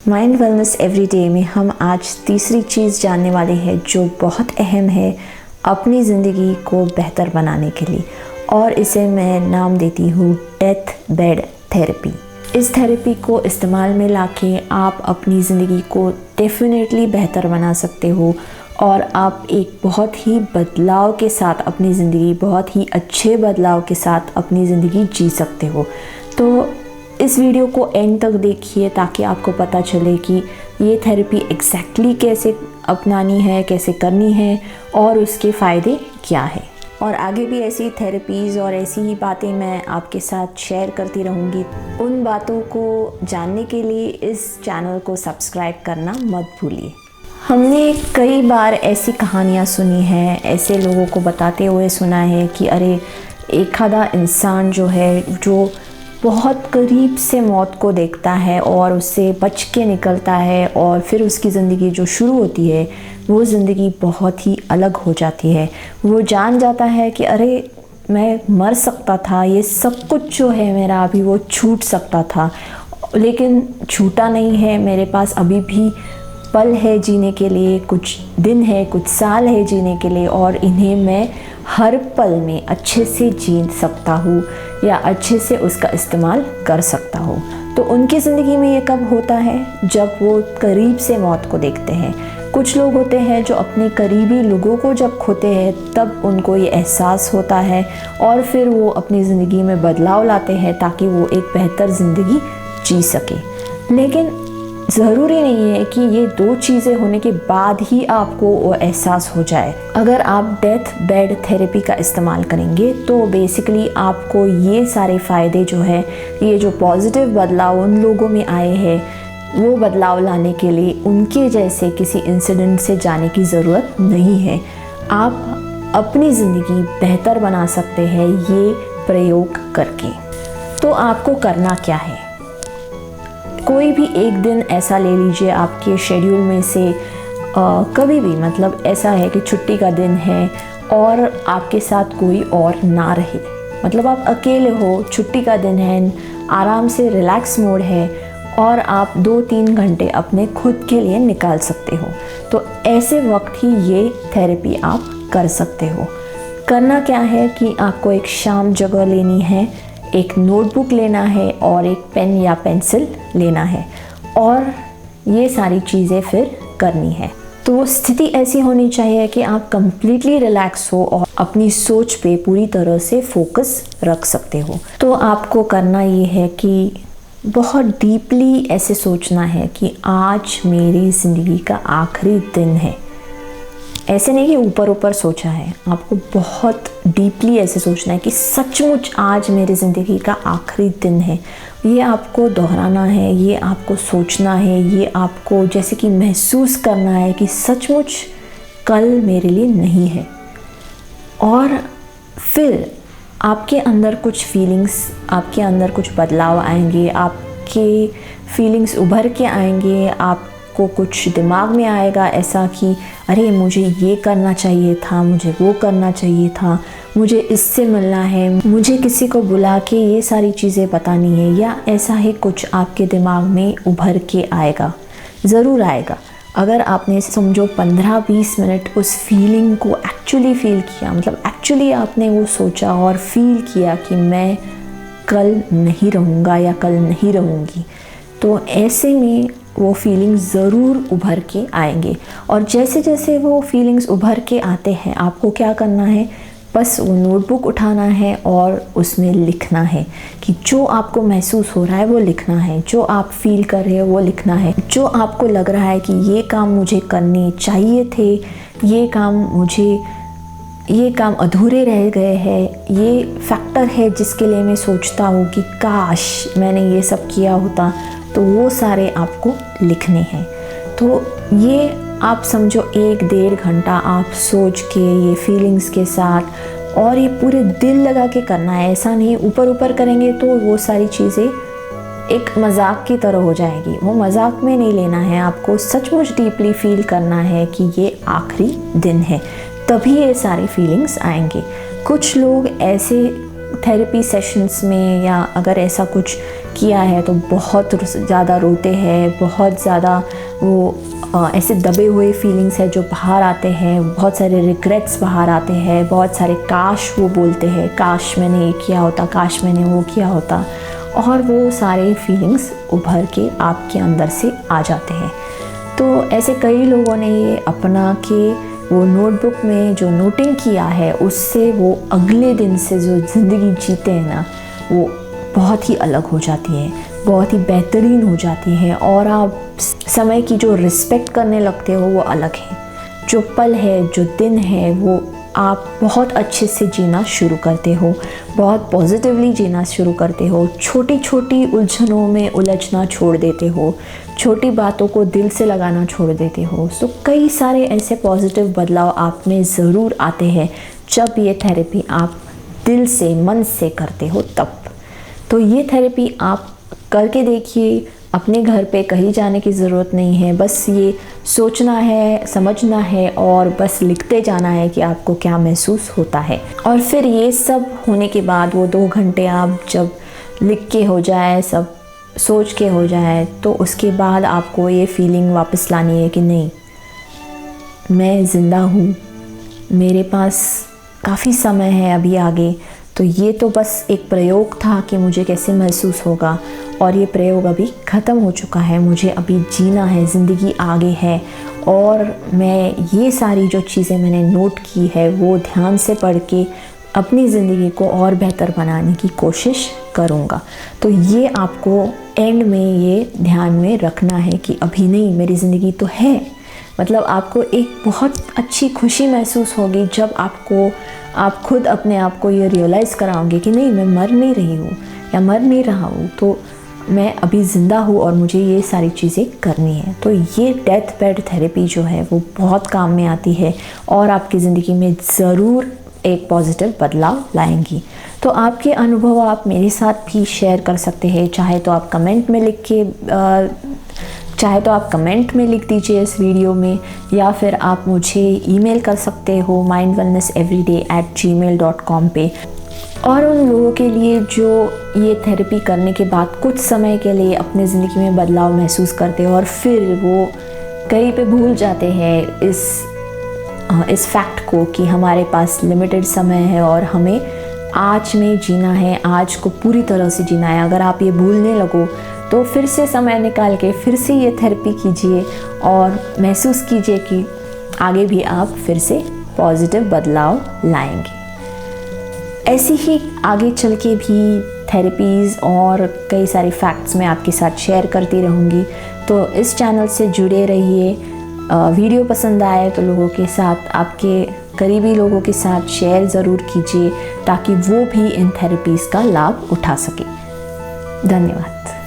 Mind wellness everyday में हम आज तीसरी चीज़ जानने वाले हैं जो बहुत अहम है अपनी ज़िंदगी को बेहतर बनाने के लिए, और इसे मैं नाम देती हूँ डेथ बेड थेरेपी। इस थेरेपी को इस्तेमाल में लाके आप अपनी ज़िंदगी को डेफिनेटली बेहतर बना सकते हो और आप एक बहुत ही बदलाव के साथ अपनी ज़िंदगी, बहुत ही अच्छे बदलाव के साथ अपनी ज़िंदगी जी सकते हो। तो इस वीडियो को एंड तक देखिए ताकि आपको पता चले कि ये थेरेपी एग्जैक्टली कैसे अपनानी है, कैसे करनी है और उसके फ़ायदे क्या है। और आगे भी ऐसी थेरेपीज़ और ऐसी ही बातें मैं आपके साथ शेयर करती रहूँगी। उन बातों को जानने के लिए इस चैनल को सब्सक्राइब करना मत भूलिए। हमने कई बार ऐसी कहानियाँ सुनी हैं, ऐसे लोगों को बताते हुए सुना है कि अरे एक आधा इंसान जो है, जो बहुत करीब से मौत को देखता है और उससे बच के निकलता है और फिर उसकी ज़िंदगी जो शुरू होती है वो ज़िंदगी बहुत ही अलग हो जाती है। वो जान जाता है कि अरे मैं मर सकता था, ये सब कुछ जो है मेरा अभी वो छूट सकता था, लेकिन छूटा नहीं है। मेरे पास अभी भी पल है जीने के लिए, कुछ दिन है, कुछ साल है जीने के लिए, और इन्हें मैं हर पल में अच्छे से जी सकता हूँ या अच्छे से उसका इस्तेमाल कर सकता हूँ। तो उनकी ज़िंदगी में ये कब होता है? जब वो करीब से मौत को देखते हैं। कुछ लोग होते हैं जो अपने करीबी लोगों को जब खोते हैं तब उनको ये एहसास होता है और फिर वो अपनी ज़िंदगी में बदलाव लाते हैं ताकि वो एक बेहतर ज़िंदगी जी सके। लेकिन ज़रूरी नहीं है कि ये दो चीज़ें होने के बाद ही आपको वो एहसास हो जाए। अगर आप डेथ बेड थेरेपी का इस्तेमाल करेंगे तो बेसिकली आपको ये सारे फ़ायदे जो है, ये जो पॉजिटिव बदलाव उन लोगों में आए हैं, वो बदलाव लाने के लिए उनके जैसे किसी इंसिडेंट से जाने की ज़रूरत नहीं है। आप अपनी ज़िंदगी बेहतर बना सकते हैं ये प्रयोग करके। तो आपको करना क्या है? कोई भी एक दिन ऐसा ले लीजिए आपके शेड्यूल में से, कभी भी, मतलब ऐसा है कि छुट्टी का दिन है और आपके साथ कोई और ना रहे, मतलब आप अकेले हो, छुट्टी का दिन है, आराम से रिलैक्स मोड है और आप 2-3 घंटे अपने खुद के लिए निकाल सकते हो। तो ऐसे वक्त ही ये थेरेपी आप कर सकते हो। करना क्या है कि आपको एक शांत जगह लेनी है, एक नोटबुक लेना है और एक पेन या पेंसिल लेना है और ये सारी चीज़ें फिर करनी है। तो वो स्थिति ऐसी होनी चाहिए कि आप कंप्लीटली रिलैक्स हो और अपनी सोच पे पूरी तरह से फोकस रख सकते हो। तो आपको करना ये है कि बहुत डीपली ऐसे सोचना है कि आज मेरी ज़िंदगी का आखिरी दिन है। ऐसे नहीं कि ऊपर ऊपर सोचा है, आपको बहुत डीपली ऐसे सोचना है कि सचमुच आज मेरी ज़िंदगी का आखिरी दिन है। ये आपको दोहराना है, ये आपको सोचना है, ये आपको जैसे कि महसूस करना है कि सचमुच कल मेरे लिए नहीं है। और फिर आपके अंदर कुछ फीलिंग्स, आपके अंदर कुछ बदलाव आएंगे, आपके फीलिंग्स उभर के आएंगे, आपको कुछ दिमाग में आएगा ऐसा कि अरे मुझे ये करना चाहिए था, मुझे वो करना चाहिए था, मुझे इससे मिलना है, मुझे किसी को बुला के ये सारी चीज़ें बतानी है, या ऐसा ही कुछ आपके दिमाग में उभर के आएगा, ज़रूर आएगा। अगर आपने समझो 15-20 मिनट उस फीलिंग को एक्चुअली फ़ील किया, मतलब एक्चुअली आपने वो सोचा और फील किया कि मैं कल नहीं रहूँगा या कल नहीं रहूँगी, तो ऐसे में वो फीलिंग्स ज़रूर उभर के आएंगे। और जैसे जैसे वो फीलिंग्स उभर के आते हैं आपको क्या करना है, बस वो नोटबुक उठाना है और उसमें लिखना है कि जो आपको महसूस हो रहा है वो लिखना है, जो आप फील कर रहे हो वो लिखना है, जो आपको लग रहा है कि ये काम मुझे करने चाहिए थे, ये काम अधूरे रह गए हैं, ये फैक्टर है जिसके लिए मैं सोचता हूँ कि काश मैंने ये सब किया होता, तो वो सारे आपको लिखने हैं। तो ये आप समझो 1-1.5 घंटा आप सोच के ये फीलिंग्स के साथ, और ये पूरे दिल लगा के करना है। ऐसा नहीं ऊपर ऊपर करेंगे तो वो सारी चीज़ें एक मजाक की तरह हो जाएगी, वो मजाक में नहीं लेना है, आपको सचमुच डीपली फील करना है कि ये आखिरी दिन है, तभी ये सारी फीलिंग्स आएंगे। कुछ लोग ऐसे थेरेपी सेशंस में, या अगर ऐसा कुछ किया है तो बहुत ज़्यादा रोते हैं, बहुत ज़्यादा वो ऐसे दबे हुए फीलिंग्स है जो बाहर आते हैं, बहुत सारे रिग्रेट्स बाहर आते हैं, बहुत सारे काश वो बोलते हैं, काश मैंने ये किया होता, काश मैंने वो किया होता, और वो सारे फीलिंग्स उभर के आपके अंदर से आ जाते हैं। तो ऐसे कई लोगों ने ये अपना के वो नोटबुक में जो नोटिंग किया है उससे वो अगले दिन से जो ज़िंदगी जीते हैं ना, वो बहुत ही अलग हो जाती है, बहुत ही बेहतरीन हो जाती है, और आप समय की जो रिस्पेक्ट करने लगते हो वो अलग है। जो पल है, जो दिन है, वो आप बहुत अच्छे से जीना शुरू करते हो, बहुत पॉजिटिवली जीना शुरू करते हो, छोटी छोटी उलझनों में उलझना छोड़ देते हो, छोटी बातों को दिल से लगाना छोड़ देते हो। तो कई सारे ऐसे पॉजिटिव बदलाव आप में ज़रूर आते हैं जब ये थेरेपी आप दिल से, मन से करते हो तब। तो ये थेरेपी आप करके देखिए, अपने घर पे कहीं जाने की ज़रूरत नहीं है, बस ये सोचना है, समझना है और बस लिखते जाना है कि आपको क्या महसूस होता है। और फिर ये सब होने के बाद वो 2 घंटे आप जब लिख के हो जाए, सब सोच के हो जाए, तो उसके बाद आपको ये फीलिंग वापस लानी है कि नहीं, मैं ज़िंदा हूँ, मेरे पास काफ़ी समय है अभी आगे। तो ये तो बस एक प्रयोग था कि मुझे कैसे महसूस होगा, और ये प्रयोग अभी ख़त्म हो चुका है, मुझे अभी जीना है, ज़िंदगी आगे है, और मैं ये सारी जो चीज़ें मैंने नोट की है वो ध्यान से पढ़ के अपनी ज़िंदगी को और बेहतर बनाने की कोशिश करूँगा। तो ये आपको एंड में ये ध्यान में रखना है कि अभी नहीं, मेरी ज़िंदगी तो है। मतलब आपको एक बहुत अच्छी खुशी महसूस होगी जब आप खुद अपने आप को ये रियलाइज़ कराओगे कि नहीं, मैं मर नहीं रही हूँ या मर नहीं रहा हूँ, तो मैं अभी ज़िंदा हूँ और मुझे ये सारी चीज़ें करनी है। तो ये डेथ बेड थेरेपी जो है वो बहुत काम में आती है और आपकी ज़िंदगी में ज़रूर एक पॉजिटिव बदलाव लाएंगी। तो आपके अनुभव आप मेरे साथ भी शेयर कर सकते हैं, चाहे तो आप कमेंट में लिख दीजिए इस वीडियो में, या फिर आप मुझे ईमेल कर सकते हो mindwellnesseveryday@gmail.com पे। और उन लोगों के लिए जो ये थेरेपी करने के बाद कुछ समय के लिए अपने ज़िंदगी में बदलाव महसूस करते हैं और फिर वो कहीं पे भूल जाते हैं इस फैक्ट को कि हमारे पास लिमिटेड समय है और हमें आज में जीना है, आज को पूरी तरह से जीना है। अगर आप ये भूलने लगो तो फिर से समय निकाल के फिर से ये थेरेपी कीजिए और महसूस कीजिए कि आगे भी आप फिर से पॉजिटिव बदलाव लाएंगे। ऐसी ही आगे चल के भी थेरेपीज़ और कई सारे फैक्ट्स मैं आपके साथ शेयर करती रहूँगी। तो इस चैनल से जुड़े रहिए। वीडियो पसंद आए तो लोगों के साथ, आपके करीबी लोगों के साथ शेयर ज़रूर कीजिए ताकि वो भी इन थेरेपीज़ का लाभ उठा सके। धन्यवाद।